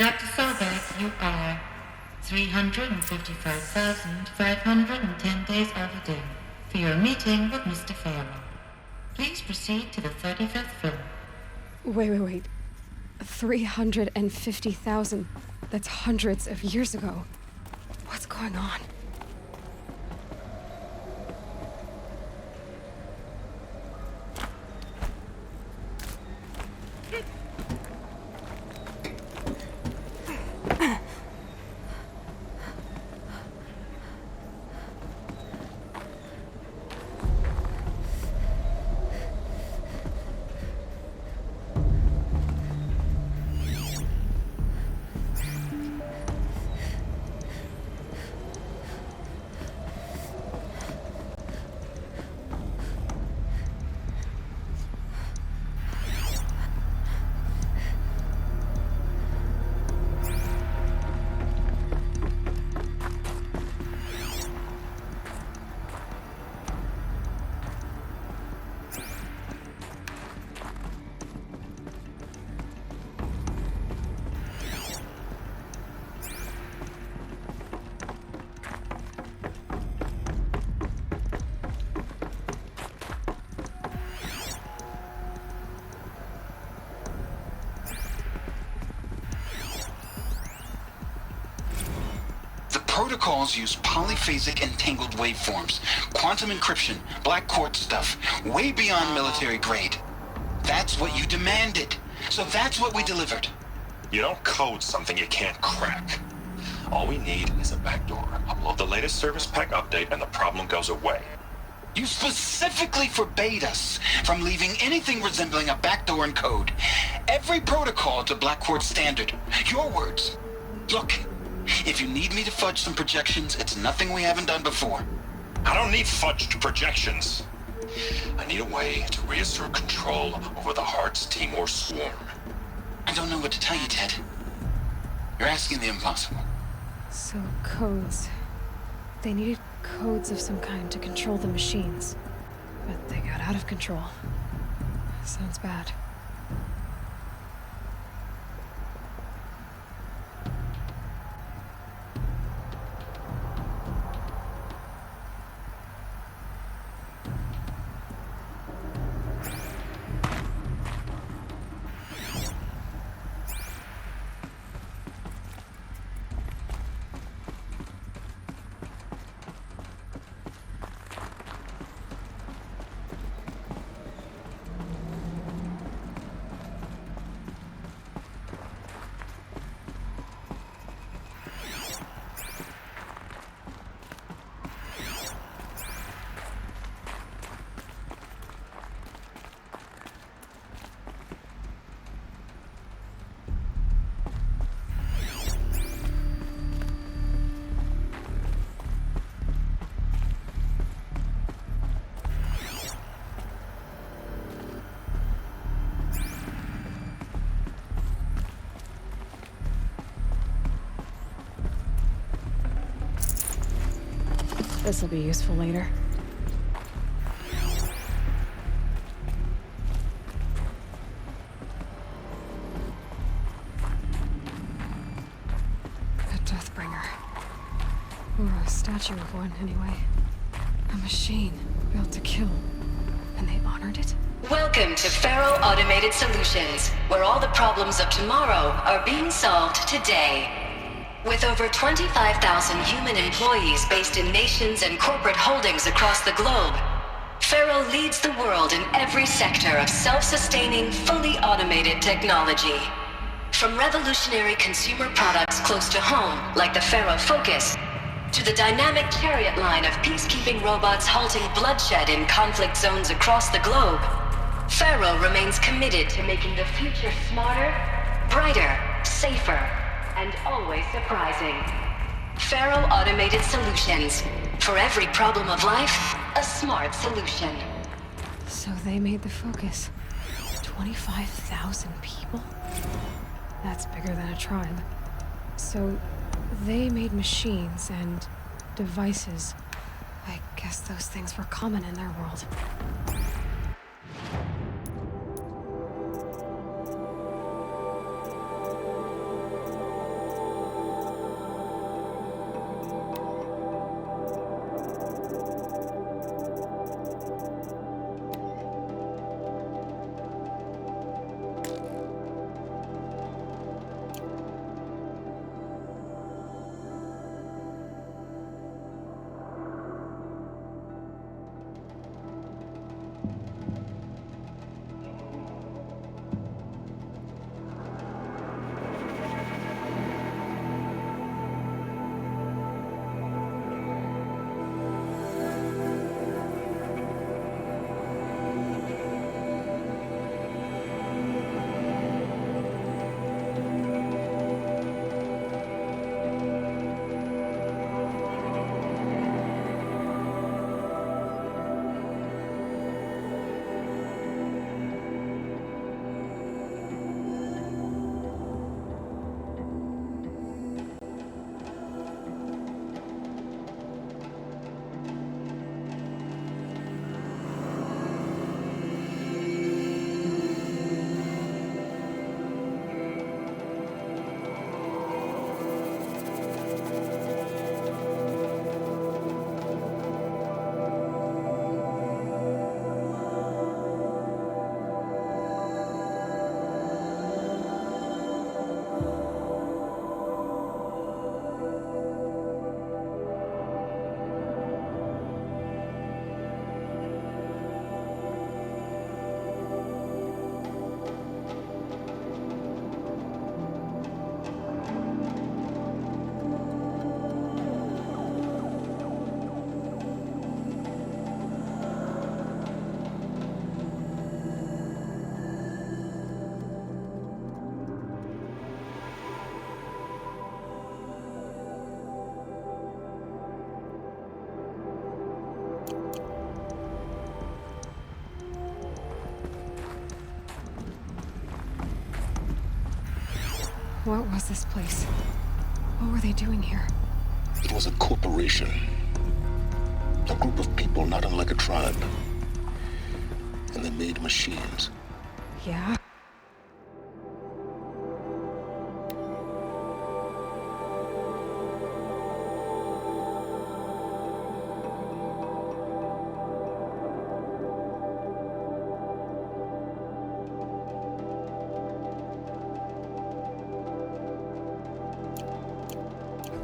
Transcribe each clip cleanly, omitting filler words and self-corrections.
Dr. Solberg, you are 355,510 days overdue for your meeting with Mr. Farrell. Please proceed to the 35th floor. Wait. 350,000. That's hundreds of years ago. What's going on? Protocols use polyphasic entangled waveforms, quantum encryption, black quartz stuff, way beyond military grade. That's what you demanded. So that's what we delivered. You don't code something you can't crack. All we need is a backdoor. Upload the latest service pack update and the problem goes away. You specifically forbade us from leaving anything resembling a backdoor in code. Every protocol to black quartz standard. Your words. Look. If you need me to fudge some projections, it's nothing we haven't done before. I don't need fudged projections. I need a way to reassert control over the Heart's Timor swarm. I don't know what to tell you, Ted. You're asking the impossible. So, codes. They needed codes of some kind to control the machines. But they got out of control. Sounds bad. This'll be useful later. A Deathbringer. Or a statue of one, anyway. A machine built to kill. And they honored it? Welcome to Faro Automated Solutions, where all the problems of tomorrow are being solved today. With over 25,000 human employees based in nations and corporate holdings across the globe, Faro leads the world in every sector of self-sustaining, fully automated technology. From revolutionary consumer products close to home, like the Faro Focus, to the dynamic chariot line of peacekeeping robots halting bloodshed in conflict zones across the globe, Faro remains committed to making the future smarter, brighter, safer, and always surprising. Faro Automated Solutions. For every problem of life, a smart solution. So they made the Focus. 25,000 people? That's bigger than a tribe. So they made machines and devices. I guess those things were common in their world. What was this place? What were they doing here? It was a corporation. A group of people not unlike a tribe. And they made machines. Yeah?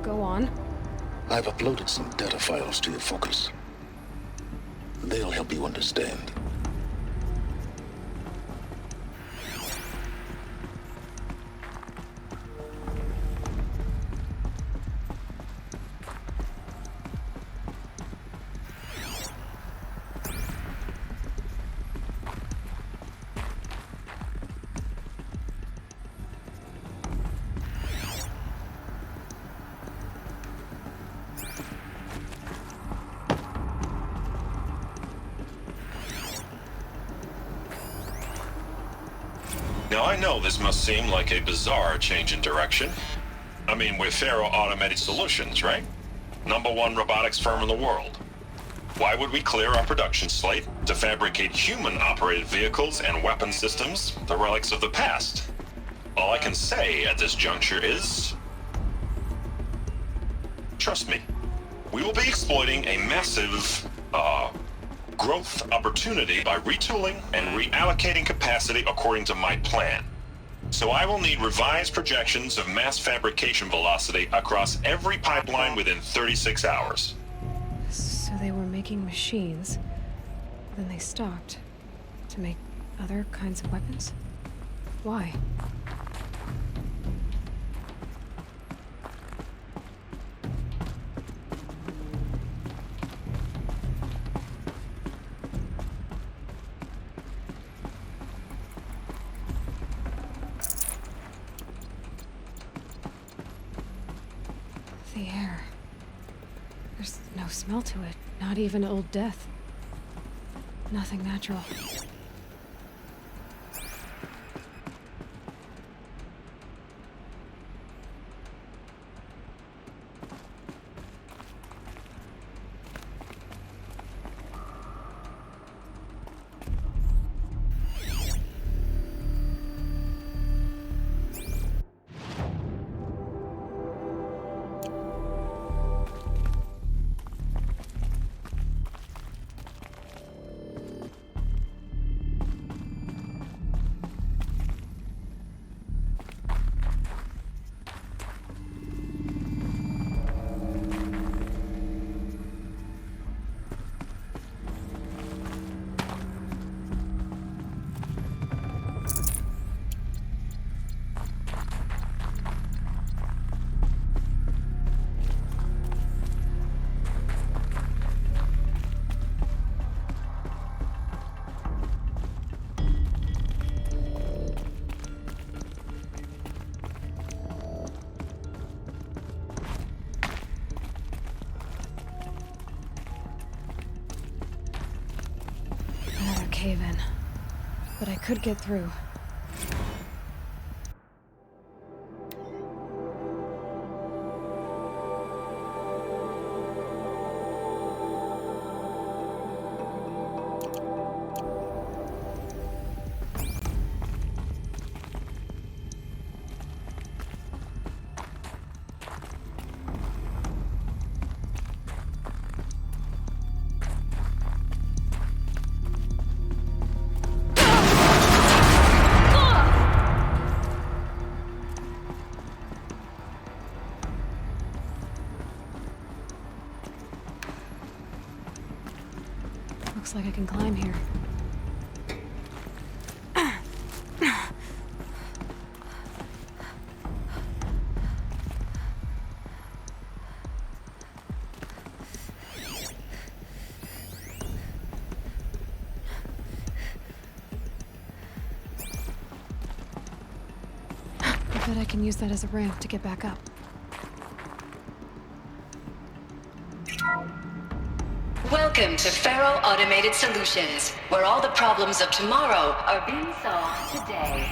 Go on. I've uploaded some data files to your focus. They'll help you understand. Now I know this must seem like a bizarre change in direction. I mean, we're Faro Automated Solutions, right? #1 robotics firm in the world. Why would we clear our production slate to fabricate human-operated vehicles and weapon systems, the relics of the past? All I can say at this juncture is... trust me, we will be exploiting a massive, growth opportunity by retooling and reallocating capacity according to my plan. So I will need revised projections of mass fabrication velocity across every pipeline within 36 hours. So they were making machines, then they stopped to make other kinds of weapons? Why? The air. There's no smell to it, not even old death. Nothing natural. Cave-in. But I could get through. Looks like I can climb here. I bet I can use that as a ramp to get back up. Welcome to Faro Automated Solutions, where all the problems of tomorrow are being solved today.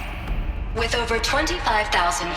With over 25,000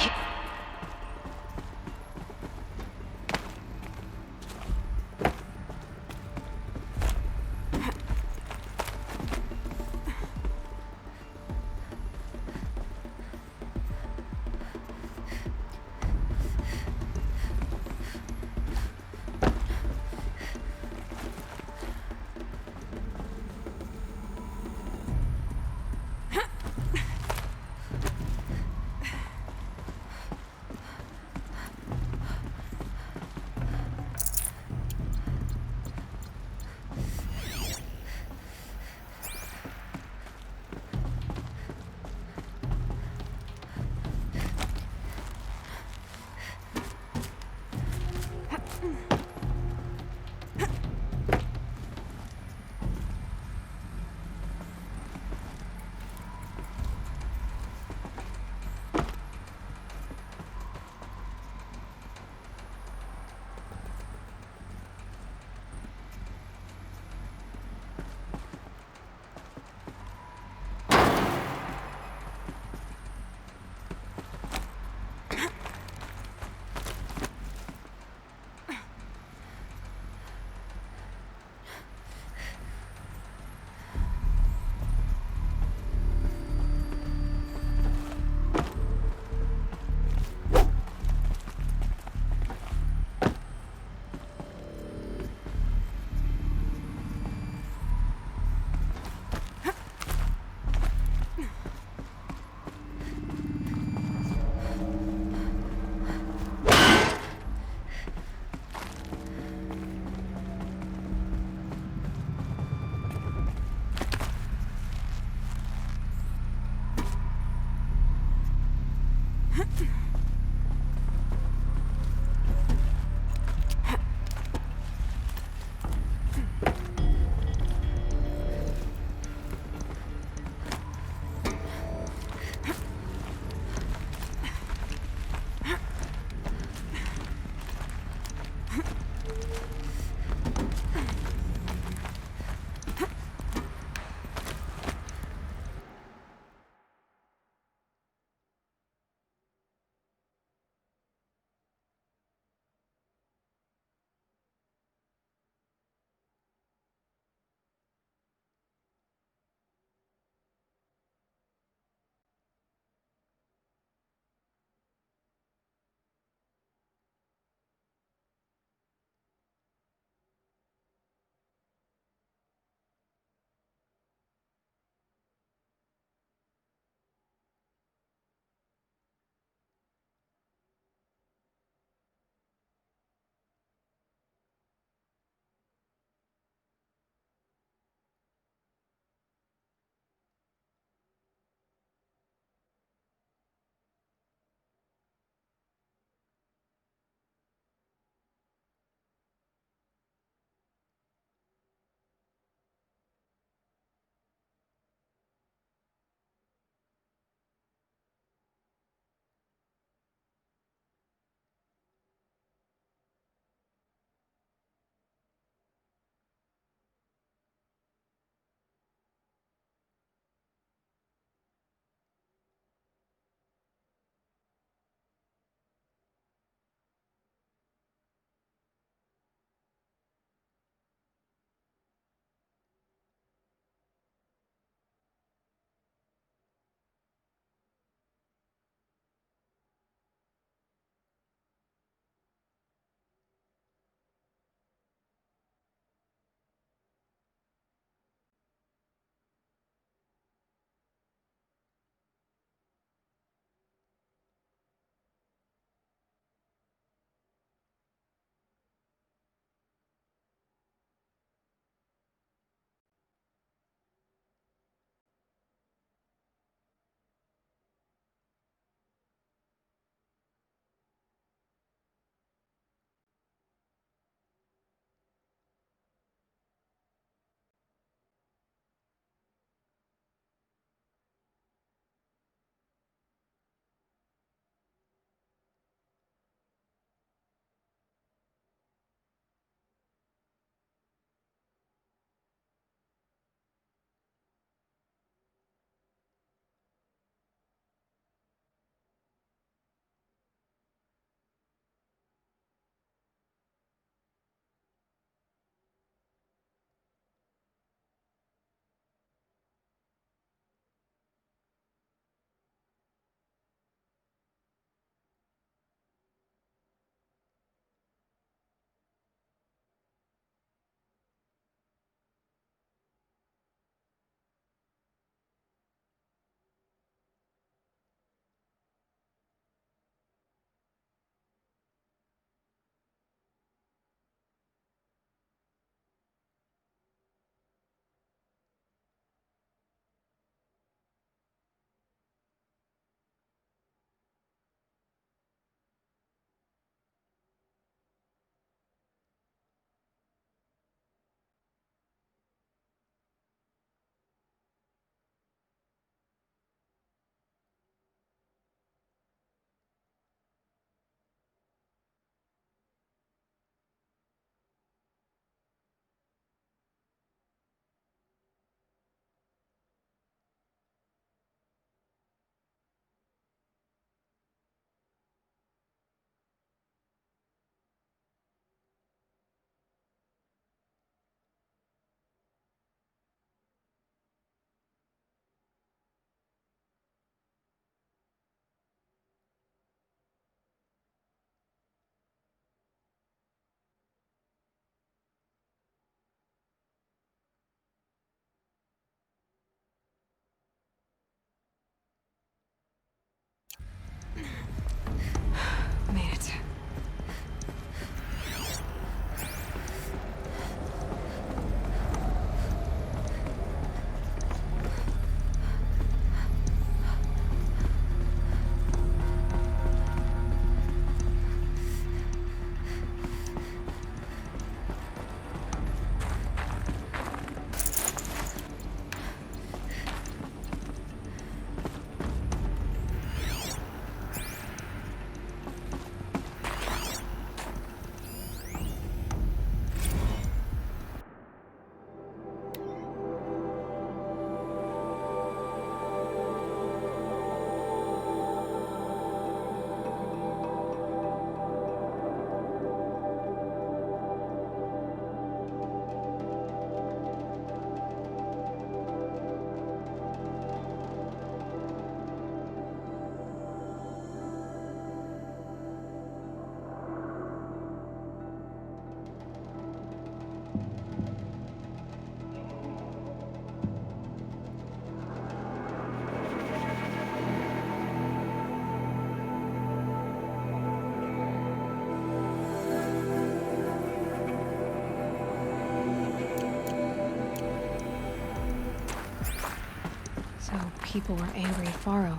people were angry at Faro,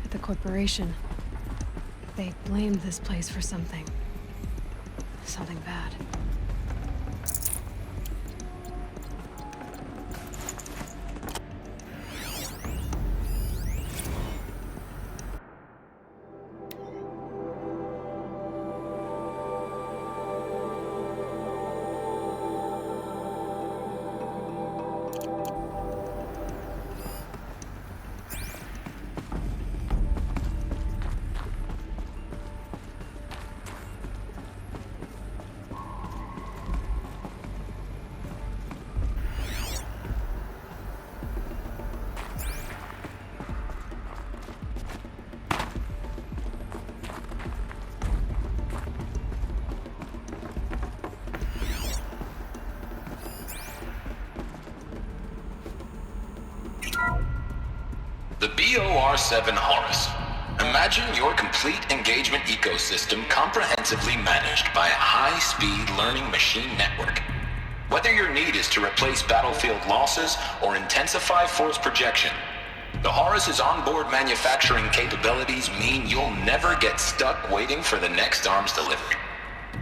at the corporation. They blamed this place for something. Something bad. The BOR-7 HORiZON. Imagine your complete engagement ecosystem comprehensively managed by a high-speed learning machine network. Whether your need is to replace battlefield losses or intensify force projection, the HORiZON's onboard manufacturing capabilities mean you'll never get stuck waiting for the next arms delivery.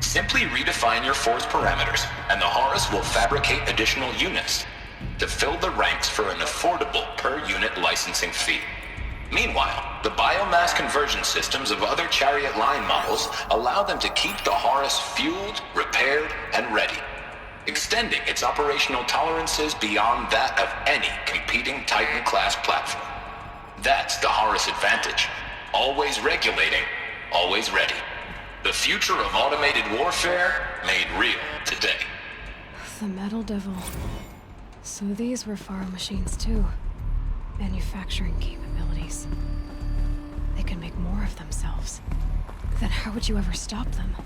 Simply redefine your force parameters, and the HORiZON will fabricate additional units to fill the ranks for an affordable per-unit licensing fee. Meanwhile, the biomass conversion systems of other Chariot line models allow them to keep the HORiZON fueled, repaired, and ready, extending its operational tolerances beyond that of any competing Titan-class platform. That's the HORiZON advantage. Always regulating, always ready. The future of automated warfare made real today. The Metal Devil. So these were Faro machines too. Manufacturing capabilities. They can make more of themselves. Then how would you ever stop them?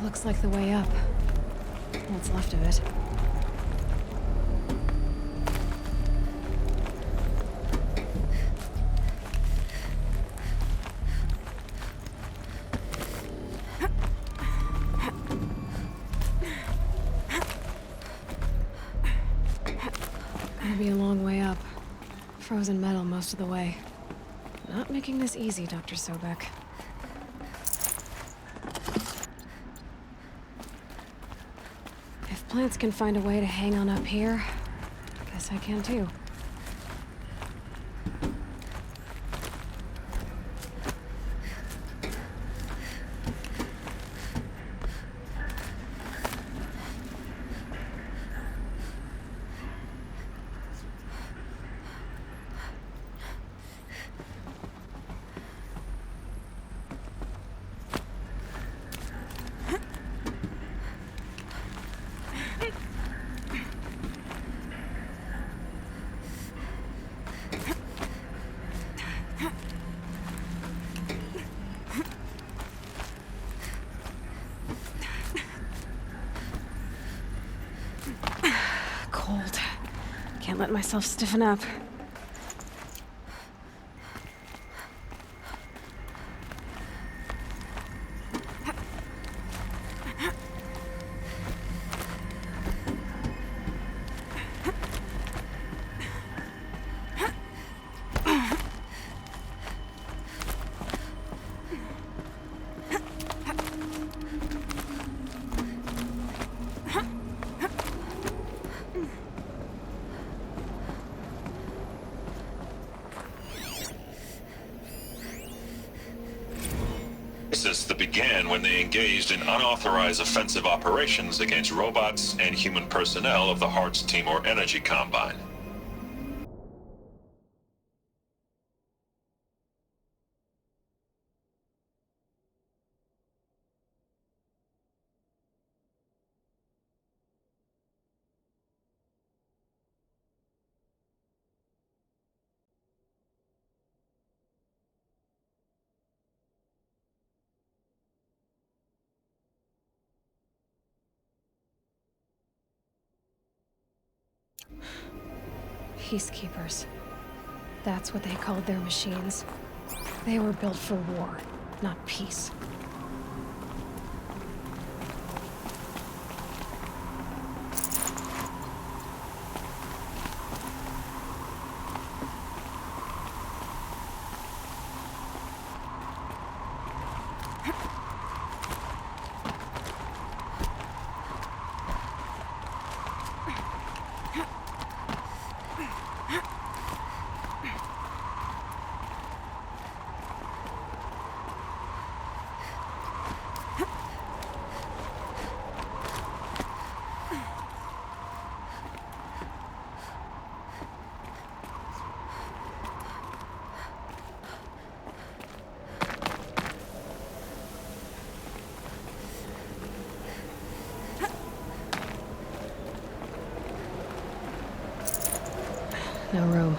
Looks like the way up. What's left of it. Gonna be a long way up. Frozen metal most of the way. Not making this easy, Dr. Sobek. Plants can find a way to hang on up here. Guess I can too. Cold. Can't let myself stiffen up. That began when they engaged in unauthorized offensive operations against robots and human personnel of the Hearts Timor Energy Combine. peacekeepers. That's what they called their machines. They were built for war, not peace. No room.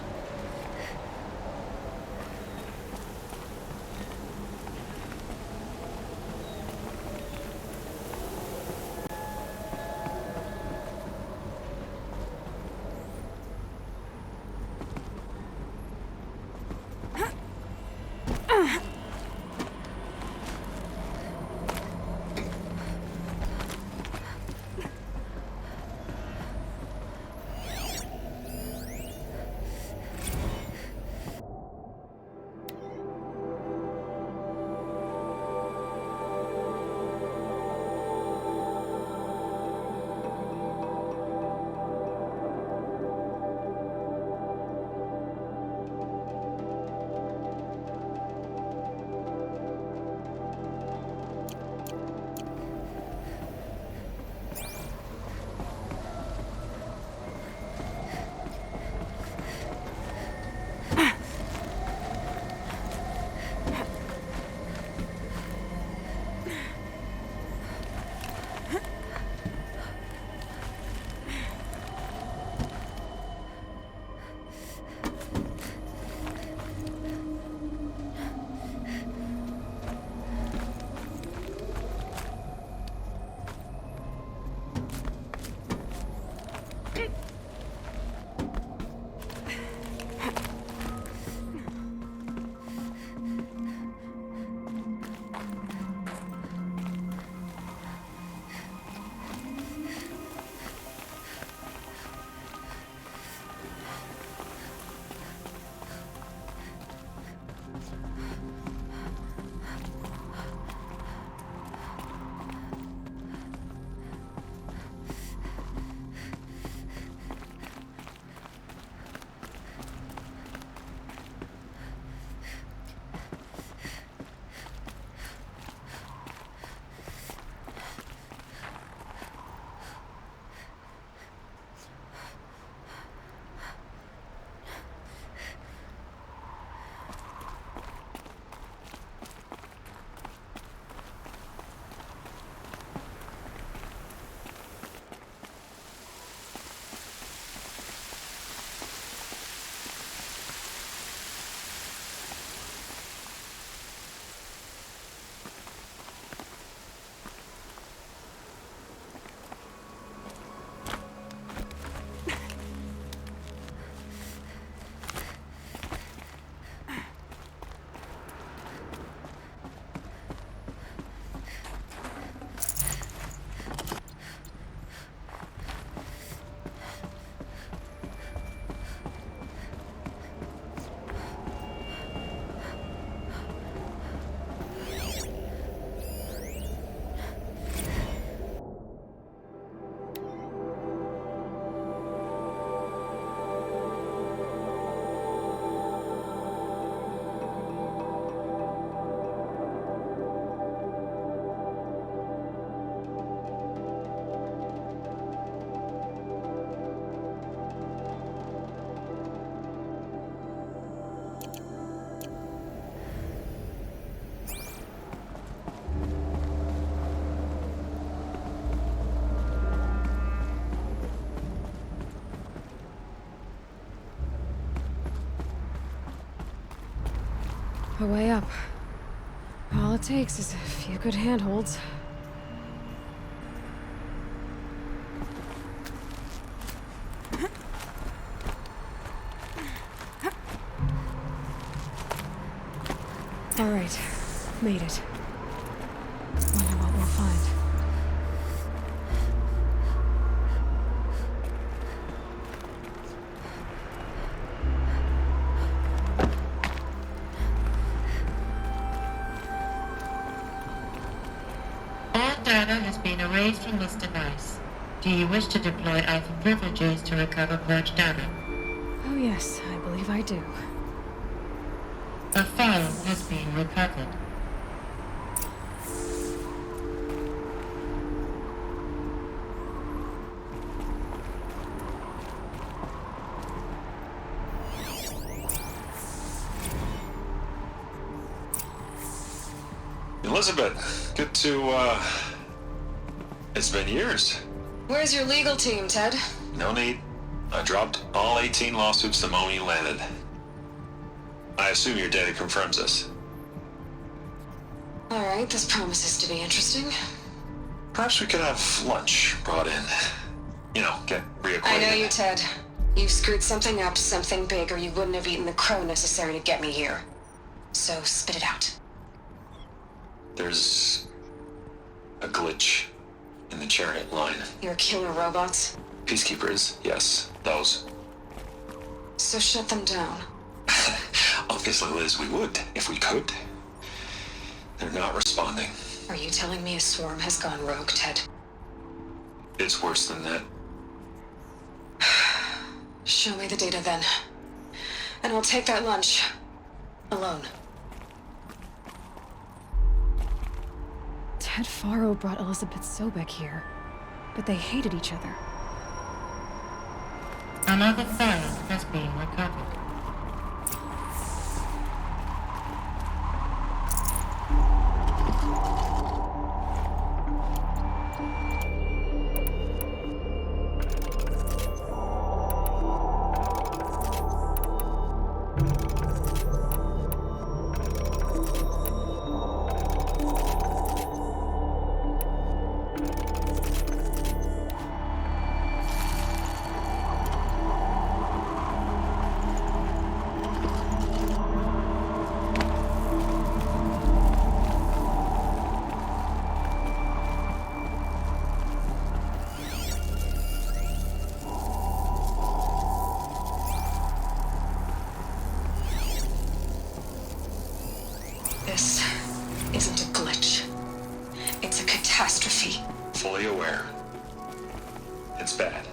A way up. All it takes is a few good handholds. Alright, made it. Wonder what we'll find. All data has been erased from this device. Do you wish to deploy alpha privileges to recover purged data? Oh yes, I believe I do. A file has been recovered. Elizabeth, good to, it's been years. Where's your legal team, Ted? No need. I dropped all 18 lawsuits the moment you landed. I assume your data confirms this. Alright, this promises to be interesting. Perhaps we could have lunch brought in. You know, get reacquainted. I know you, Ted. You've screwed something up, something big, or you wouldn't have eaten the crow necessary to get me here. So, spit it out. There's a glitch in the chariot line. Your killer robots? Peacekeepers, yes, those. So shut them down. Obviously, Liz, we would, if we could. They're not responding. Are you telling me a swarm has gone rogue, Ted? It's worse than that. Show me the data then. And I'll take that lunch. Alone. Ted Faro brought Elizabeth Sobek here, but they hated each other. Another file has been recovered. This isn't a glitch. It's a catastrophe. Fully aware. It's bad.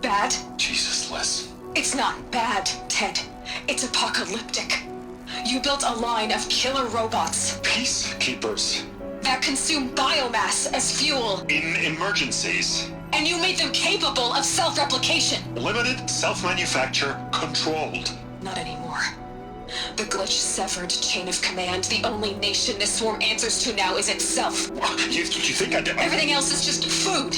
Bad? Jesus, Liz. It's not bad, Ted. It's apocalyptic. You built a line of killer robots Peacekeepers. that consume biomass as fuel, In emergencies. and you made them capable of self-replication. Limited, self-manufacture, controlled. Not anymore. The glitch severed chain of command. The only nation this swarm answers to now is itself. You think I did? Everything else is just food.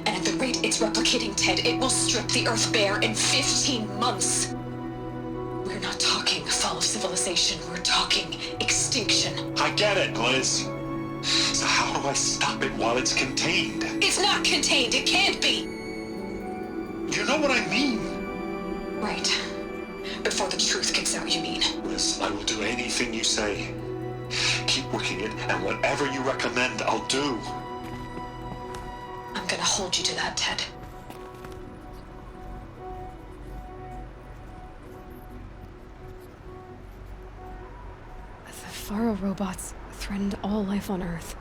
And at the rate it's replicating, Ted, it will strip the Earth bare in 15 months. We're not talking fall of civilization. We're talking extinction. I get it, Liz. So how do I stop it while it's contained? It's not contained. It can't be. You know what I mean? Right. Before the truth gets out, you mean? Liz, I will do anything you say. Keep working it, and whatever you recommend, I'll do. I'm gonna hold you to that, Ted. The Faro robots threatened all life on Earth.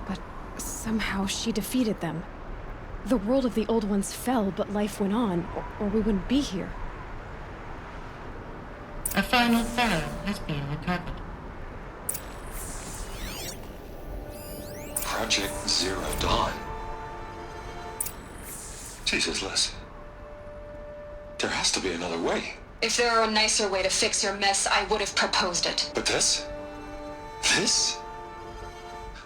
But somehow she defeated them. The world of the old ones fell, but life went on, or we wouldn't be here. A final file has been recovered. Project Zero Dawn. Jesus, Liz. There has to be another way. If there were a nicer way to fix your mess, I would have proposed it. But this?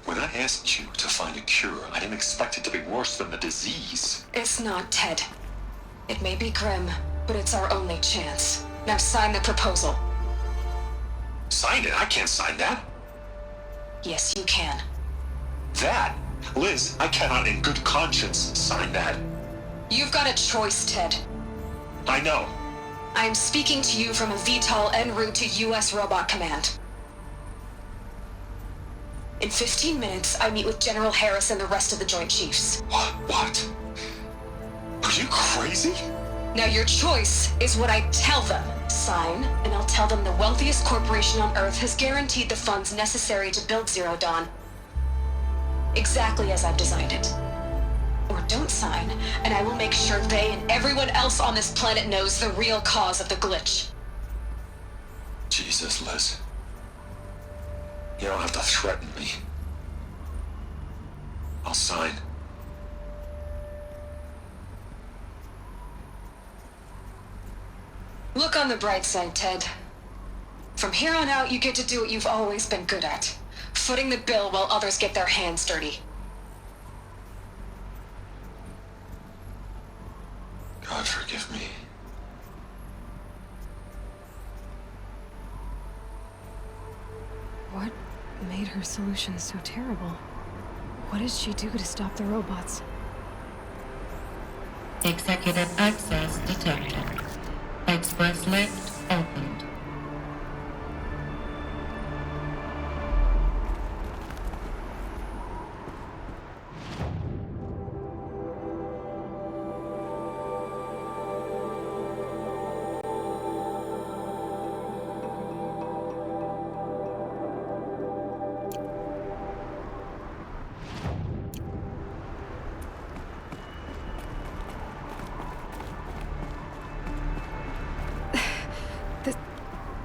When I asked you to find a cure, I didn't expect it to be worse than the disease. It's not, Ted. It may be grim, but it's our only chance. Now sign the proposal. Sign it? I can't sign that. Yes, you can. That? Liz, I cannot in good conscience sign that. You've got a choice, Ted. I know. I am speaking to you from a VTOL en route to U.S. Robot Command. In 15 minutes, I meet with General Harris and the rest of the Joint Chiefs. What? Are you crazy? Now your choice is what I tell them. Sign, and I'll tell them the wealthiest corporation on Earth has guaranteed the funds necessary to build Zero Dawn. Exactly as I've designed it. Or don't sign, and I will make sure they and everyone else on this planet knows the real cause of the glitch. Jesus, Liz. You don't have to threaten me. I'll sign. Look on the bright side, Ted. From here on out, you get to do what you've always been good at. Footing the bill while others get their hands dirty. God forgive me. What made her solution so terrible? What did she do to stop the robots? Executive access detected. Express lift opened.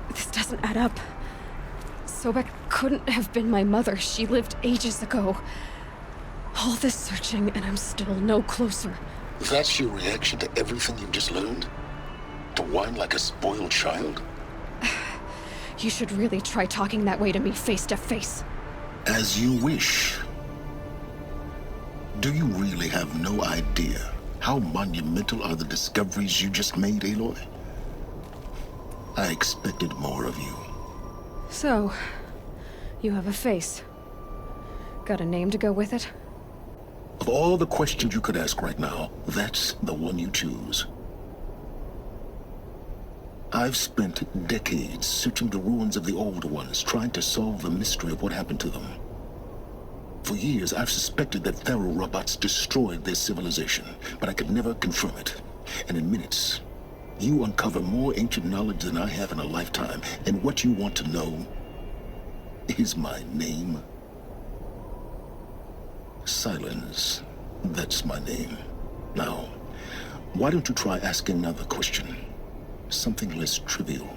This doesn't add up. Sobek couldn't have been my mother. She lived ages ago. All this searching, and I'm still no closer. That's your reaction to everything you've just learned? To whine like a spoiled child? You should really try talking that way to me face to face. As you wish. Do you really have no idea how monumental are the discoveries you just made, Aloy? I expected more of you. So, you have a face. Got a name to go with it? Of all the questions you could ask right now, that's the one you choose. I've spent decades searching the ruins of the old ones, trying to solve the mystery of what happened to them. For years, I've suspected that Thero robots destroyed their civilization, but I could never confirm it. And in minutes, you uncover more ancient knowledge than I have in a lifetime, and what you want to know is my name. Silence. That's my name. Now, why don't you try asking another question? Something less trivial.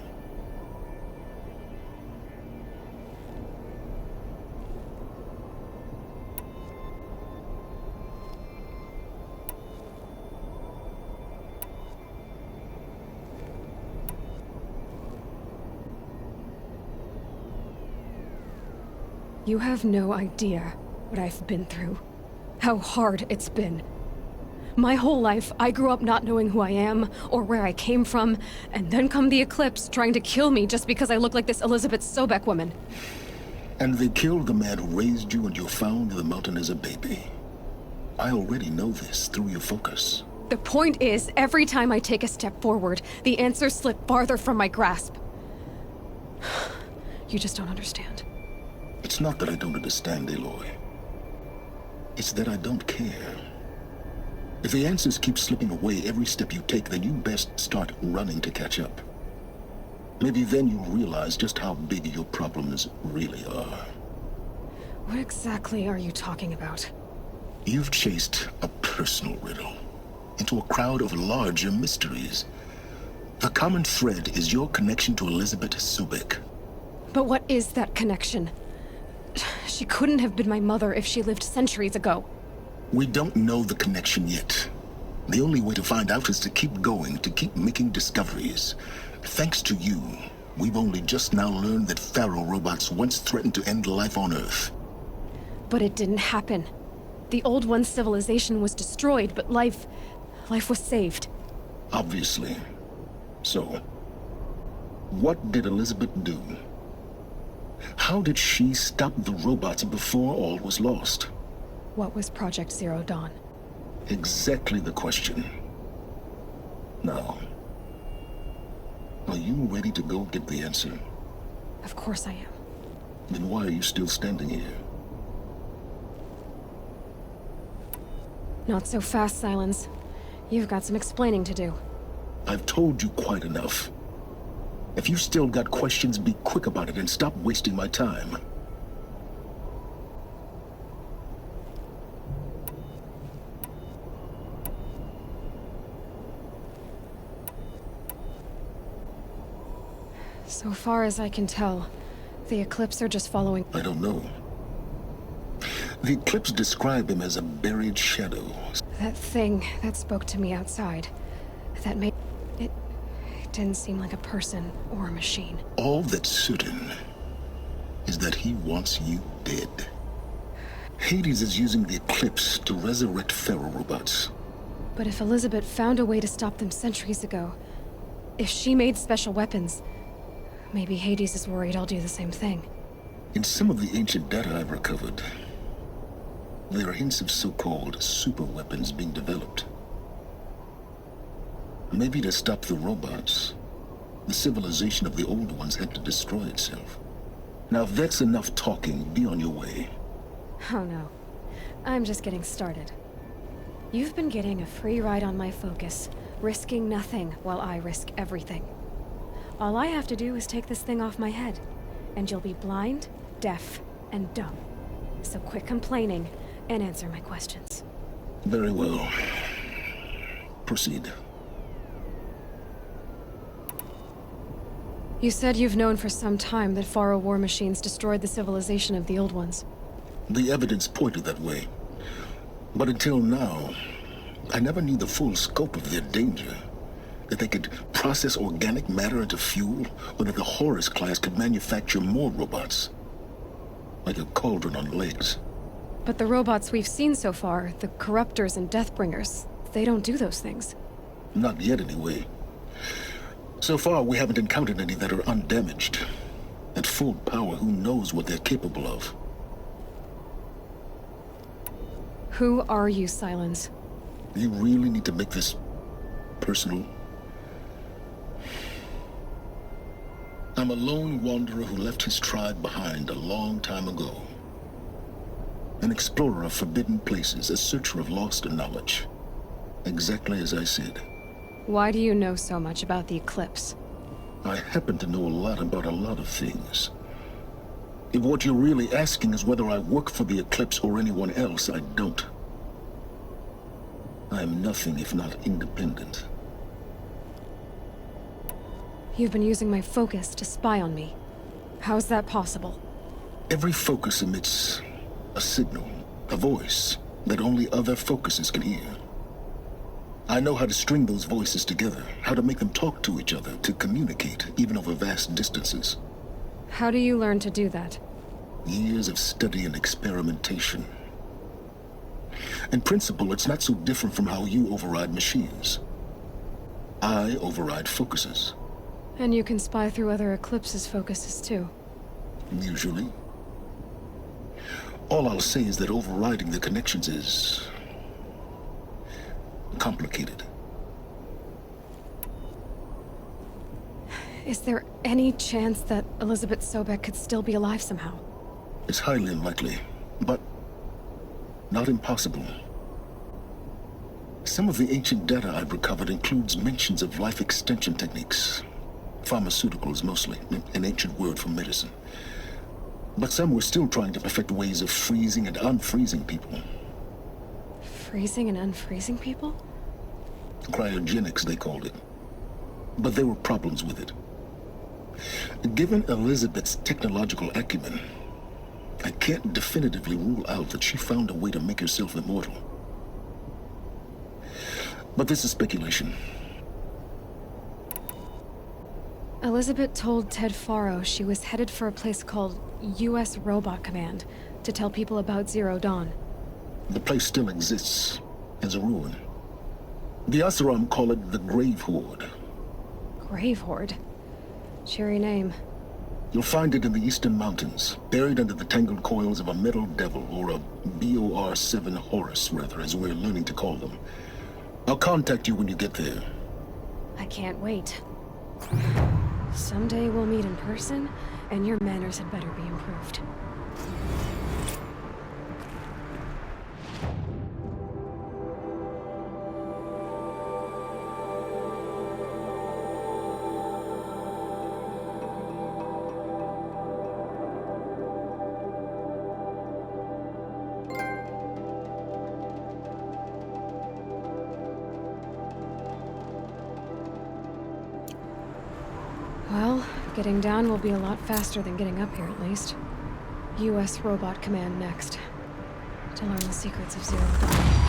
You have no idea what I've been through. How hard it's been. My whole life, I grew up not knowing who I am or where I came from, and then come the Eclipse trying to kill me just because I look like this Elizabeth Sobek woman. And they killed the man who raised you and you found in the mountain as a baby. I already know this through your focus. The point is, every time I take a step forward, the answers slip farther from my grasp. You just don't understand. It's not that I don't understand, Aloy. It's that I don't care. If the answers keep slipping away every step you take, then you best start running to catch up. Maybe then you'll realize just how big your problems really are. What exactly are you talking about? You've chased a personal riddle into a crowd of larger mysteries. The common thread is your connection to Elizabeth Sobek. But what is that connection? She couldn't have been my mother if she lived centuries ago. We don't know the connection yet. The only way to find out is to keep going, to keep making discoveries. Thanks to you, we've only just now learned that Pharaoh robots once threatened to end life on Earth. But it didn't happen. The Old One's civilization was destroyed, but life was saved. Obviously. So, what did Elizabeth do? How did she stop the robots before all was lost? What was Project Zero Dawn? Exactly the question. Now, are you ready to go get the answer? Of course I am. Then why are you still standing here? Not so fast, Silence. You've got some explaining to do. I've told you quite enough. If you still got questions, be quick about it and stop wasting my time. So far as I can tell, the Eclipse are just following... I don't know. The Eclipse describe him as a buried shadow. That thing that spoke to me outside, that made... It didn't seem like a person or a machine. All that's certain is that he wants you dead. Hades is using the Eclipse to resurrect Pharaoh robots. But if Elizabeth found a way to stop them centuries ago, if she made special weapons, maybe Hades is worried I'll do the same thing. In some of the ancient data I've recovered, there are hints of so-called super weapons being developed. Maybe to stop the robots, the civilization of the old ones had to destroy itself. Now if that's enough talking, be on your way. Oh no. I'm just getting started. You've been getting a free ride on my focus, risking nothing while I risk everything. All I have to do is take this thing off my head, and you'll be blind, deaf, and dumb. So quit complaining and answer my questions. Very well. Proceed. You said you've known for some time that Pharaoh war machines destroyed the civilization of the old ones. The evidence pointed that way. But until now, I never knew the full scope of their danger. That they could process organic matter into fuel, or that the Horus class could manufacture more robots. Like a cauldron on legs. But the robots we've seen so far, the Corruptors and Deathbringers, they don't do those things. Not yet, anyway. So far, we haven't encountered any that are undamaged. At full power, who knows what they're capable of? Who are you, Silence? You really need to make this personal? I'm a lone wanderer who left his tribe behind a long time ago. An explorer of forbidden places, a searcher of lost knowledge. Exactly as I said. Why do you know so much about the Eclipse? I happen to know a lot about a lot of things. If what you're really asking is whether I work for the Eclipse or anyone else, I don't. I am nothing if not independent. You've been using my focus to spy on me. How's that possible? Every focus emits a signal, a voice, that only other focuses can hear. I know how to string those voices together, how to make them talk to each other, to communicate, even over vast distances. How do you learn to do that? Years of study and experimentation. In principle, it's not so different from how you override machines. I override focuses. And you can spy through other Eclipse's focuses too. Usually. All I'll say is that overriding the connections is complicated. Is there any chance that Elizabeth Sobek could still be alive somehow? It's highly unlikely, but not impossible. Some of the ancient data I've recovered includes mentions of life extension techniques. Pharmaceuticals, mostly, an ancient word for medicine. But some were still trying to perfect ways of freezing and unfreezing people. Freezing and unfreezing people? Cryogenics, they called it. But there were problems with it. Given Elizabeth's technological acumen, I can't definitively rule out that she found a way to make herself immortal. But this is speculation. Elizabeth told Ted Faro she was headed for a place called U.S. Robot Command to tell people about ZERO DLWN. The place still exists, as a ruin. The Asuram call it the Grave Horde. Grave Horde? Cheery name. You'll find it in the Eastern Mountains, buried under the tangled coils of a metal devil, or a BOR-7 Horus, rather, as we're learning to call them. I'll contact you when you get there. I can't wait. Someday we'll meet in person, and your manners had better be improved. Well, getting down will be a lot faster than getting up here, at least. U.S. Robot Command next. To learn the secrets of Zero Dawn.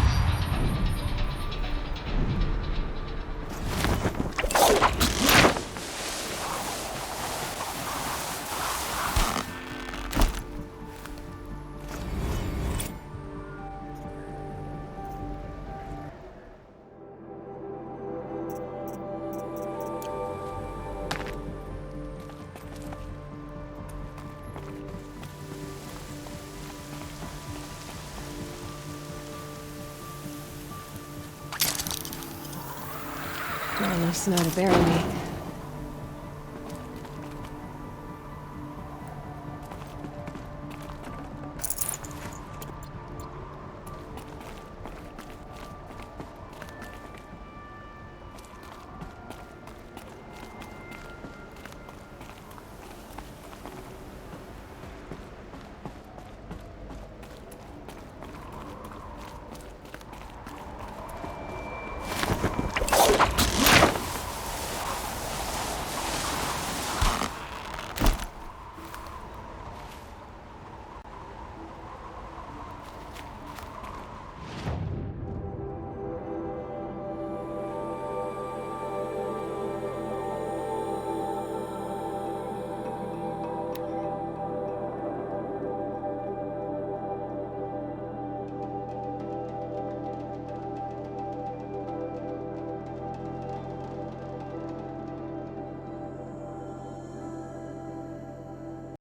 Not enough snow to bury me.